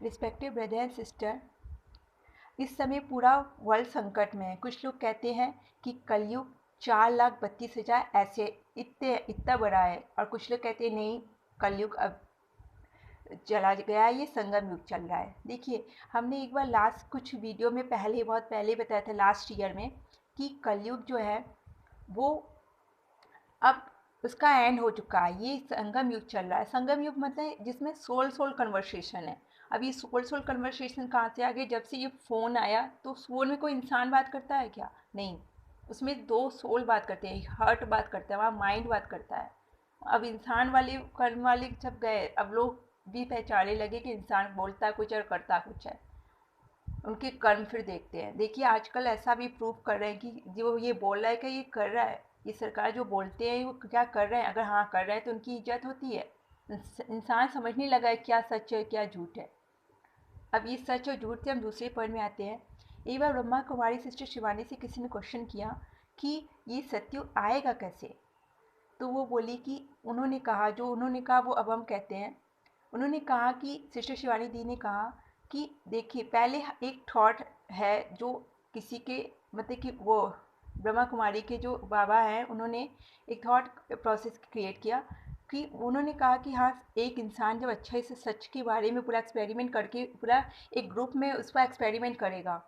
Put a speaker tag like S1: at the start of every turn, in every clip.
S1: Respected brother and sister, इस समय पूरा वर्ल्ड संकट में है। कुछ लोग कहते हैं कि कलयुग 4,32,000 ऐसे इतना बड़ा है, और कुछ लोग कहते हैं नहीं, कलयुग अब चला गया है, ये संगम युग चल रहा है। देखिए, हमने एक बार लास्ट कुछ वीडियो में बहुत पहले बताया था लास्ट ईयर में कि कलयुग जो है वो अब उसका एंड हो चुका है। ये संगम युग चल रहा है। संगम युग मतलब जिसमें सोल कन्वर्सेशन है। अब ये सोल कन्वर्सेशन कहाँ से आ गए? जब से ये फ़ोन आया, तो फ़ोन में कोई इंसान बात करता है क्या? नहीं, उसमें दो सोल बात करते हैं, हार्ट बात करता है, वहाँ माइंड बात करता है। अब इंसान वाले कर्म वाले जब गए, अब लोग भी पहचाने लगे कि इंसान बोलता कुछ और करता कुछ है। उनके कर्म फिर देखते हैं। देखिए, आजकल ऐसा भी प्रूव कर रहे हैं कि जो ये बोल रहा है कि ये कर रहा है, ये सरकार जो बोलते हैं वो क्या कर रहे हैं। अगर हाँ कर रहे हैं तो उनकी इज्जत होती है। इंसान समझने लगा है क्या सच है क्या झूठ है। अब ये सच और झूठ से हम दूसरे पॉइंट में आते हैं। एक बार ब्रह्मा कुमारी सिस्टर शिवानी से किसी ने क्वेश्चन किया कि ये सत्युग आएगा कैसे? तो वो बोली कि उन्होंने कहा, जो उन्होंने कहा वो अब हम कहते हैं। उन्होंने कहा कि सिस्टर शिवानी दी ने कहा कि देखिए, पहले एक थॉट है जो किसी के मतलब कि वो ब्रह्मा कुमारी के जो बाबा हैं, उन्होंने एक थॉट प्रोसेस क्रिएट किया कि उन्होंने कहा कि हाँ, एक इंसान जब अच्छे से सच के बारे में पूरा एक्सपेरिमेंट करके पूरा एक ग्रुप में उस पर एक्सपेरिमेंट करेगा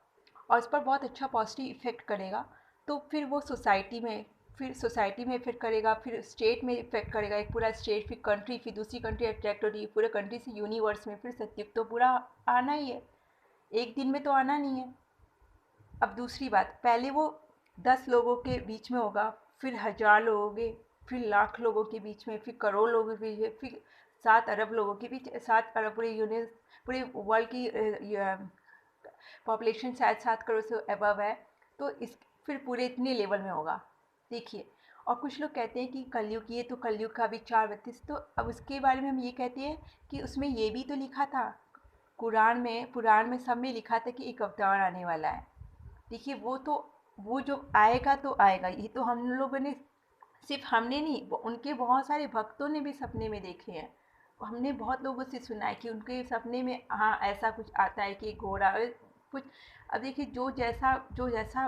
S1: और उस पर बहुत अच्छा पॉजिटिव इफ़ेक्ट करेगा, तो फिर वो सोसाइटी में इफ़ेक्ट करेगा, फिर स्टेट में इफ़ेक्ट करेगा, एक पूरा स्टेट, फिर कंट्री, फिर दूसरी कंट्री अट्रैक्ट होती है, पूरे कंट्री से यूनिवर्स में फिर सत्युग तो पूरा आना ही है। एक दिन में तो आना नहीं है। अब दूसरी बात, पहले वो 10 लोगों के बीच में होगा, फिर 1000 लोगों के, फिर लाख लोगों के बीच में, फिर करोड़ लोगों के बीच में, फिर 7 अरब लोगों के बीच, 7 अरब पूरे वर्ल्ड की पॉपुलेशन शायद 7 करोड़ से अबव है, तो इस फिर पूरे इतने लेवल में होगा। देखिए, और कुछ लोग कहते हैं कि कलयुग, ये तो कलयुग का भी 4,32, तो अब उसके बारे में हम ये कहते हैं कि उसमें ये भी तो लिखा था, पुराण में सब में लिखा था कि एक अवतार आने वाला है। देखिए, वो जो आएगा तो आएगा, ये तो हम लोगों ने, सिर्फ हमने नहीं, उनके बहुत सारे भक्तों ने भी सपने में देखे हैं। हमने बहुत लोगों से सुना है कि उनके सपने में हाँ ऐसा कुछ आता है कि घोड़ा कुछ। अब देखिए, जो जैसा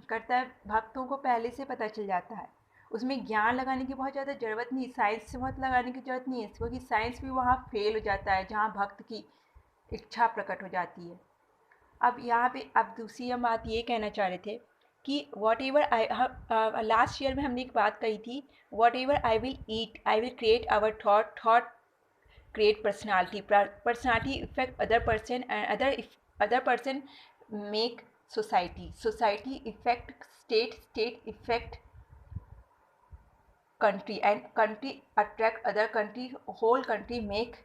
S1: करता है, भक्तों को पहले से पता चल जाता है। उसमें ज्ञान लगाने की बहुत ज़्यादा ज़रूरत नहीं, साइंस से बहुत लगाने की ज़रूरत नहीं है, क्योंकि साइंस भी वहाँ फेल हो जाता है जहाँ भक्त की इच्छा प्रकट हो जाती है। अब यहाँ पे अब दूसरी हम बात ये कहना चाह रहे थे कि whatever I, last year में हमने एक बात कही थी, whatever I will eat I will create our thought create personality affect other person, and other person make society affect state affect country, and country attract other country, whole country make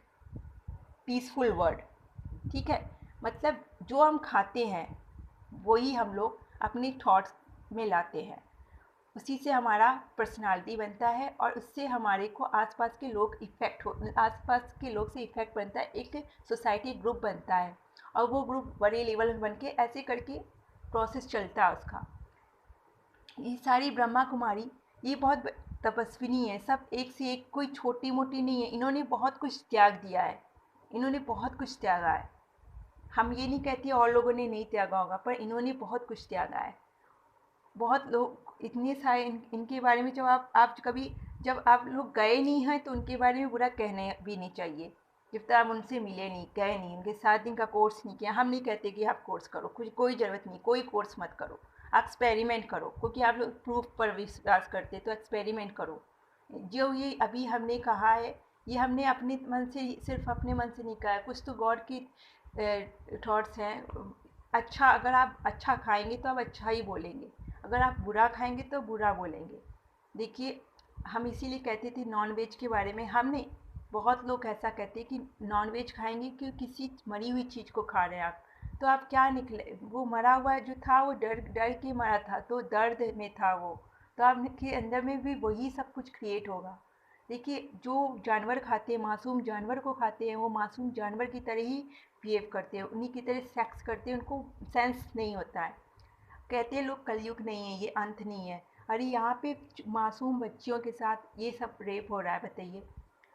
S1: peaceful word. ठीक है, मतलब जो हम खाते हैं वही हम लोग अपने थॉट्स में लाते हैं, उसी से हमारा पर्सनालिटी बनता है, और उससे हमारे को आसपास के लोग से इफ़ेक्ट बनता है, एक सोसाइटी ग्रुप बनता है, और वो ग्रुप बड़े लेवल में बन के ऐसे करके प्रोसेस चलता है उसका। ये सारी ब्रह्मा कुमारी, ये बहुत तपस्विनी है, सब एक से एक, कोई छोटी मोटी नहीं है। इन्होंने बहुत कुछ त्याग दिया है, इन्होंने बहुत कुछ त्यागा है। हम ये नहीं कहते और लोगों ने नहीं त्यागा होगा, पर इन्होंने बहुत कुछ त्यागा है। बहुत लोग इतने सारे इनके बारे में, जब आप लोग गए नहीं हैं तो उनके बारे में बुरा कहने भी नहीं चाहिए। जब तक आप उनसे मिले नहीं, गए नहीं, उनके 7 दिन का कोर्स नहीं किया। हम नहीं कहते कि आप कोर्स करो, कुछ कोई ज़रूरत नहीं, कोई कोर्स मत करो, आप एक्सपेरिमेंट करो, क्योंकि आप लोग प्रूफ पर विश्वास करते, तो एक्सपेरिमेंट करो। जो ये अभी हमने कहा है, ये हमने अपने मन से, सिर्फ अपने मन से नहीं कहा है, कुछ तो गॉड की थॉट्स हैं। अच्छा, अगर आप अच्छा खाएंगे तो आप अच्छा ही बोलेंगे, अगर आप बुरा खाएंगे तो बुरा बोलेंगे। देखिए, हम इसीलिए कहते थे नॉन वेज के बारे में, हमने, बहुत लोग ऐसा कहते हैं कि नॉन वेज खाएंगे कि किसी मरी हुई चीज़ को खा रहे हैं आप, तो आप क्या निकले, वो मरा हुआ जो था वो डर डर के मरा था, तो दर्द में था वो, तो आपके अंदर में भी वही सब कुछ क्रिएट होगा। देखिए, जो जानवर खाते हैं, मासूम जानवर को खाते हैं, वो मासूम जानवर की तरह ही बिहेव करते हैं, उन्हीं की तरह सेक्स करते हैं, उनको सेंस नहीं होता है। कहते हैं लोग कलयुग नहीं है, ये अंत नहीं है। अरे यहाँ पे मासूम बच्चियों के साथ ये सब रेप हो रहा है, बताइए।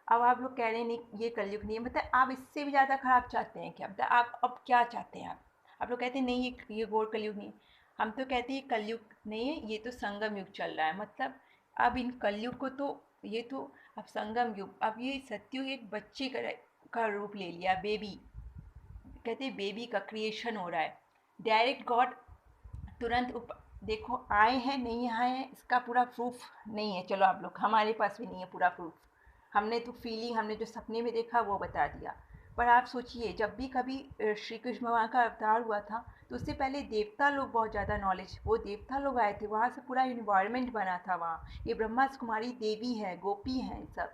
S1: अब आप लोग कह रहे हैं नहीं ये कलयुग नहीं है, मतलब आप इससे भी ज़्यादा खराब चाहते हैं क्या? मतलब आप अब क्या चाहते हैं आप लोग कहते हैं नहीं ये घोर कलयुग नहीं है। हम तो कहते हैं कलयुग नहीं है, ये तो संगम युग चल रहा है। मतलब अब इन कलयुग को तो ये तो अब संगम युग, अब ये सत्युग एक बच्चे का रूप ले लिया, बेबी। कहते हैं बेबी का क्रिएशन हो रहा है, डायरेक्ट गॉड तुरंत देखो आए हैं नहीं आए हैं इसका पूरा प्रूफ नहीं है। चलो आप लोग, हमारे पास भी नहीं है पूरा प्रूफ, हमने तो फीलिंग, हमने जो सपने में देखा वो बता दिया। पर आप सोचिए जब भी कभी श्री कृष्ण भगवान का अवतार हुआ था तो उससे पहले देवता लोग बहुत ज़्यादा नॉलेज, वो देवता लोग आए थे, वहाँ से पूरा इन्वायरमेंट बना था वहाँ। ये ब्रह्मा कुमारी देवी है, गोपी हैं सब,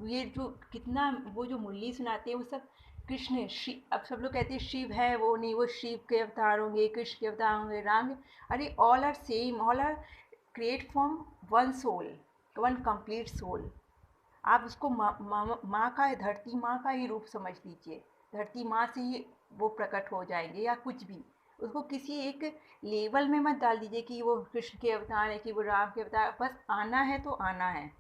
S1: ये जो कितना वो जो मुरली सुनाते हैं वो सब कृष्ण शिव। अब सब लोग कहते हैं शिव है, वो नहीं, वो शिव के अवतार होंगे, कृष्ण के अवतार होंगे, राम अरे all are same, all are create from one soul, one complete soul. आप उसको माँ का, धरती माँ का ही रूप समझ लीजिए, धरती माँ से ही वो प्रकट हो जाएंगे या कुछ भी। उसको किसी एक लेवल में मत डाल दीजिए कि वो कृष्ण के अवतार है कि वो राम के अवतार, बस आना है तो आना है।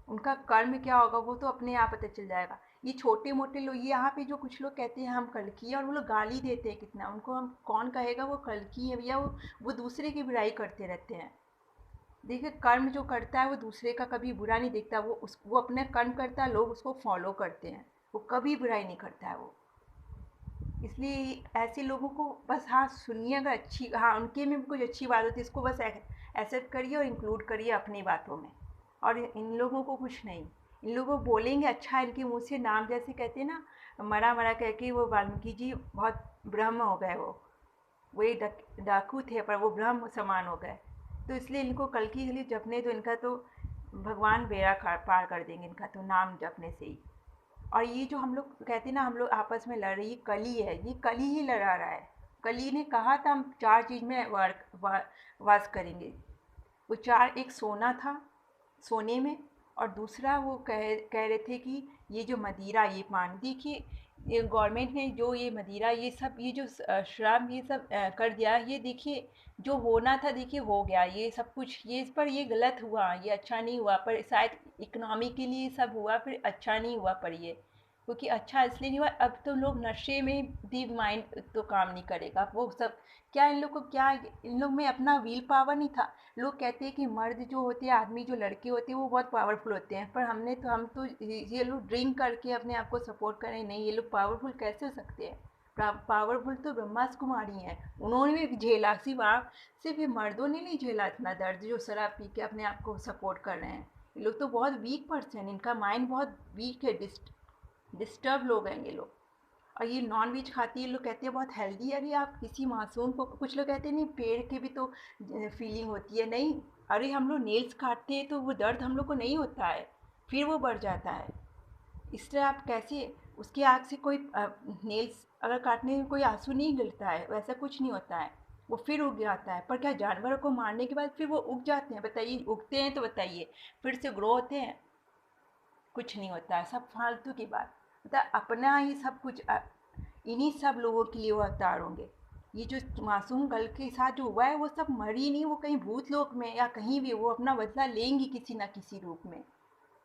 S1: उनका कर्म क्या होगा वो तो अपने आप पता चल जाएगा। ये छोटे मोटे लोग, ये यहाँ पे जो कुछ लोग कहते हैं हम कल्कि है, और वो लोग गाली देते हैं कितना, उनको हम कौन कहेगा वो कल्कि है भैया, वो दूसरे की बुराई करते रहते हैं। देखिए कर्म जो करता है वो दूसरे का कभी बुरा नहीं देखता, वो अपने कर्म करता है, लोग उसको फॉलो करते हैं, वो कभी बुराई नहीं करता है वो। इसलिए ऐसे लोगों को बस हाँ सुनिए, अगर अच्छी, हाँ उनके में भी कुछ अच्छी बात होती है इसको बस एक्सेप्ट करिए और इंक्लूड करिए अपनी बातों में। और इन लोगों को कुछ नहीं, इन लोगों को बोलेंगे अच्छा, इनके मुँह से नाम जैसे कहते हैं ना, मरा मरा कह के वो वाल्मीकि जी बहुत ब्रह्म हो गए, वो एक डाकू थे पर वो ब्रह्म समान हो गए। तो इसलिए इनको कल्कि के लिए जपने, तो इनका तो भगवान बेड़ा पार कर देंगे इनका तो नाम जपने से ही। और ये जो हम लोग कहते हैं ना हम लोग आपस में लड़ रही, ये कली है, ये कली ही लड़ा रहा है। कली ने कहा था हम चार चीज़ में वास करेंगे। वो चार, एक सोना था, सोने में, और दूसरा वो कह रहे थे कि ये जो मदिरा, ये पान, देखिए ये गवर्नमेंट ने जो ये मदिरा, ये सब, ये जो शराब, ये सब कर दिया, ये देखिए जो होना था देखिए हो गया, ये सब कुछ, ये इस पर ये गलत हुआ, ये अच्छा नहीं हुआ, पर शायद इकोनॉमी के लिए सब हुआ, फिर अच्छा नहीं हुआ पर ये, क्योंकि अच्छा इसलिए नहीं हुआ, अब तो लोग नशे में भी माइंड तो काम नहीं करेगा वो सब। क्या इन लोग को, क्या इन लोग में अपना व्हील पावर नहीं था? लोग कहते हैं कि मर्द जो होते हैं, आदमी जो लड़के होते हैं वो बहुत पावरफुल होते हैं, पर हम तो ये लोग ड्रिंक करके अपने आप को सपोर्ट करें, नहीं ये लोग पावरफुल कैसे हो सकते हैं? पावरफुल तो ब्रह्मा कुमारी हैं, उन्होंने भी झेला, सिर्फ ये मर्दों ने नहीं झेला इतना दर्द, जो शराब पी के अपने आप को सपोर्ट कर रहे हैं। ये लोग तो बहुत वीक पर्सन, इनका माइंड बहुत वीक है, डिस्टर्ब लोग हैं ये लोग। और ये नॉन वेज खाती है, लोग कहते हैं बहुत हेल्दी है, अरे आप किसी मासूम को, कुछ लोग कहते हैं नहीं पेड़ की भी तो फीलिंग होती है, नहीं, अरे हम लोग नेल्स काटते हैं तो वो दर्द हम लोग को नहीं होता है, फिर वो बढ़ जाता है। इसलिए आप कैसे, उसकी आँख से कोई नेल्स अगर काटने में कोई आंसू नहीं गिरता है, वैसा कुछ नहीं होता है, वो फिर उग जाता है। पर क्या जानवरों को मारने के बाद फिर वो उग जाते हैं? बताइए, उगते हैं तो बताइए, फिर से ग्रो होते हैं? कुछ नहीं होता है, सब फालतू की बात। मतलब अपना ही सब कुछ इन्हीं सब लोगों के लिए वो अवतार होंगे। ये जो मासूम गर्ल के साथ जो हुआ है वो सब मरी नहीं, वो कहीं भूत लोक में या कहीं भी वो अपना बदला लेंगी किसी ना किसी रूप में।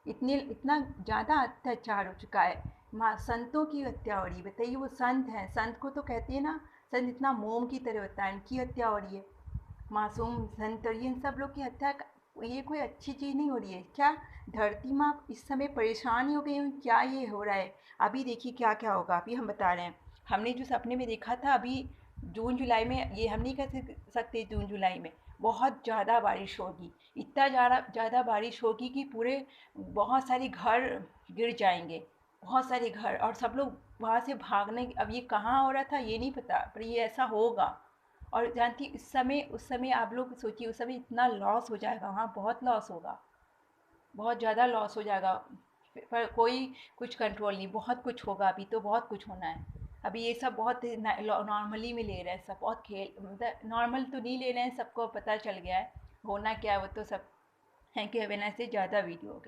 S1: इतना ज़्यादा अत्याचार हो चुका है, माँ संतों की हत्या हो रही है। बताइए वो संत हैं, संत को तो कहते हैं ना, संत इतना मोम की तरह होता है, इनकी हत्या हो रही है। मासूम संत और ये इन सब लोग की हत्या ये कोई अच्छी चीज़ नहीं हो रही है क्या? धरती माँ इस समय परेशान ही हो गई हैं, क्या ये हो रहा है? अभी देखिए क्या क्या होगा, अभी हम बता रहे हैं। हमने जो सपने में देखा था अभी जून जुलाई में, ये हम नहीं कह सकते जून जुलाई में बहुत ज़्यादा बारिश होगी, इतना ज़्यादा बारिश होगी कि पूरे बहुत सारे घर गिर जाएंगे, बहुत सारे घर, और सब लोग वहाँ से भागने, अब ये कहाँ हो रहा था ये नहीं पता, पर ये ऐसा होगा। और जानती इस समय, उस समय आप लोग सोचिए उस समय इतना लॉस हो जाएगा, वहाँ बहुत लॉस होगा, बहुत ज़्यादा लॉस हो जाएगा। पर कोई कुछ कंट्रोल नहीं, बहुत कुछ होगा, अभी तो बहुत कुछ होना है। अभी ये सब बहुत नॉर्मली में ले रहे हैं सब, बहुत खेल, मतलब नॉर्मल तो नहीं ले रहे हैं, सबको पता चल गया है होना क्या है, वो तो सब है कि अवेयरनेस से ज़्यादा वीडियो हो गया।